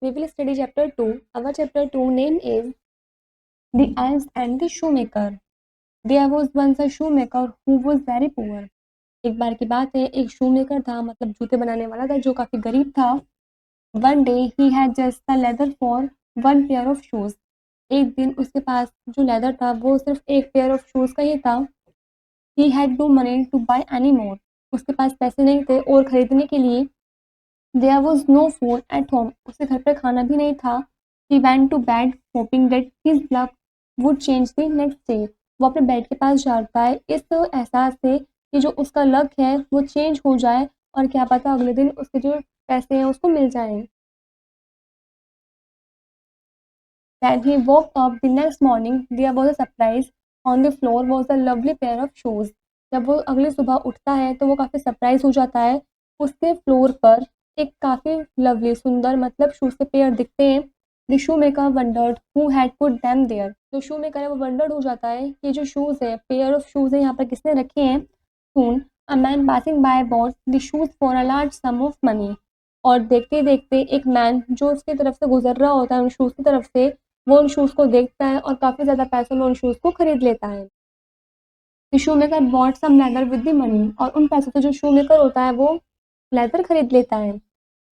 we will study chapter 2. Our chapter 2 name is The Elves and the Shoemaker. There was once a shoemaker who was very poor. एक बार की बात है, एक shoemaker था, मतलब जूते बनाने वाला था जो काफ़ी गरीब था. One day he had just the leather for one pair of shoes. एक दिन उसके पास जो लेदर था वो सिर्फ एक पेयर ऑफ शूज़ का ही था. He had no money to buy any more. उसके पास पैसे नहीं थे और खरीदने के लिए. There was no food at home. उसके घर पर खाना भी नहीं था. He went to bed hoping that his luck would change the next day. वो अपने बेड के पास जाता है इस एहसास से कि जो उसका लक है वो चेंज हो जाए और क्या पता अगले दिन उसके जो पैसे हैं उसको मिल जाएं. When he woke up the next morning, there was a surprise. On the floor was a lovely pair of shoes. जब वो अगली सुबह उठता है तो वो काफ़ी सरप्राइज हो जाता है. उसके फ्लोर पर एक काफ़ी लवली सुंदर मतलब शूज़ के पेयर दिखते हैं. The shoemaker wondered who had put them there. जो शू मेकर है वो वंडर्ड हो जाता है कि जो शूज़ है पेयर ऑफ शूज़ है यहाँ पर किसने रखे हैं. Soon a man passing by bought the shoes for a large sum of money. और देखते देखते एक मैन जो उसकी तरफ से गुजर रहा होता है उन शूज़ की तरफ से वो उन शूज़ को देखता है और काफ़ी ज़्यादा पैसों में उन शूज़ को खरीद लेता है. The shoemaker bought some leather with the money. और उन पैसों से जो शू मेकर होता है वो लेदर खरीद लेता है.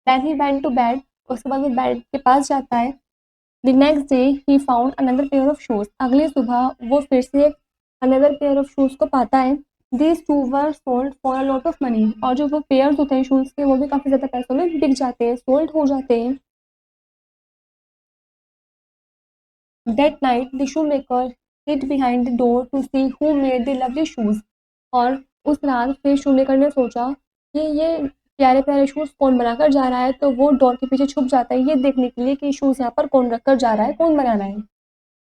Then he went to bed. उसके बाद वो बेड के पास जाता है. The next day he found another pair of shoes. अगली सुबह वो फिर से अनदर पेयर ऑफ शूज़ को पाता है. These two were sold for a lot of money. और जो वो पेयर्स होते हैं शूज़ के वो भी काफ़ी ज़्यादा पैसों में बिक जाते हैं, सोल्ड हो जाते हैं. That night, the shoemaker hid behind the door to see who made the lovely shoes. और उस रात फिर shoemaker ने सोचा कि ये प्यारे प्यारे शूज़ कौन बनाकर जा रहा है, तो वो डोर के पीछे छुप जाता है ये देखने के लिए कि शूज़ यहाँ पर कौन रखकर जा रहा है, कौन बना रहा है.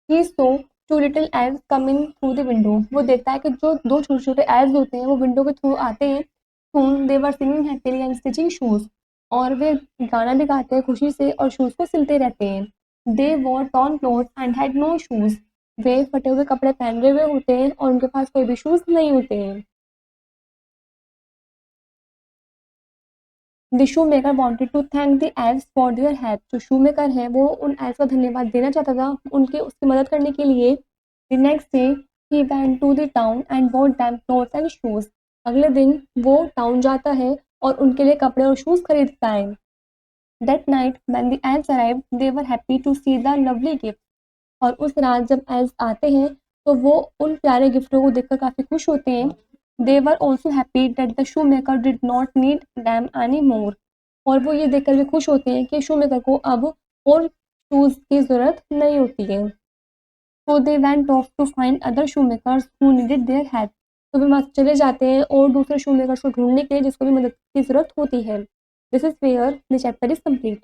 He saw two little elves coming through the window. वो देखता है कि जो दो छोटे छोटे elves होते हैं वो विंडो के थ्रू आते हैं. Soon they were singing happily and stitching shoes. और वे गाना भी गाते हैं खुशी से और शूज़ को सिलते रहते हैं. They wore torn clothes and had no shoes. वे फटे हुए कपड़े पहने हुए होते हैं और उनके पास कोई भी शूज़ नहीं होते हैं. The shoemaker wanted to thank the elves for their help. जो shoemaker है वो उन elves का धन्यवाद देना चाहता था उनकी उसकी मदद करने के लिए. The next day he went to the town and bought them clothes and shoes. अगले दिन वो टाउन जाता है और उनके लिए कपड़े और शूज़ खरीदता है. That night when the elves arrived, they were happy to see the lovely gifts. और उस रात जब elves आते हैं तो वो उन प्यारे गिफ्टों को देखकर काफ़ी खुश होते हैं. They were also happy that the shoemaker did not need them anymore. और वो ये देखकर भी खुश होते हैं कि shoemaker को अब और शूज़ की ज़रूरत नहीं होती है. So they went off to find other shoemakers who needed their help. तो वे वहाँ चले जाते हैं और दूसरे shoemakers को ढूंढने के लिए जिसको भी मदद की ज़रूरत होती है. This is where the chapter is complete.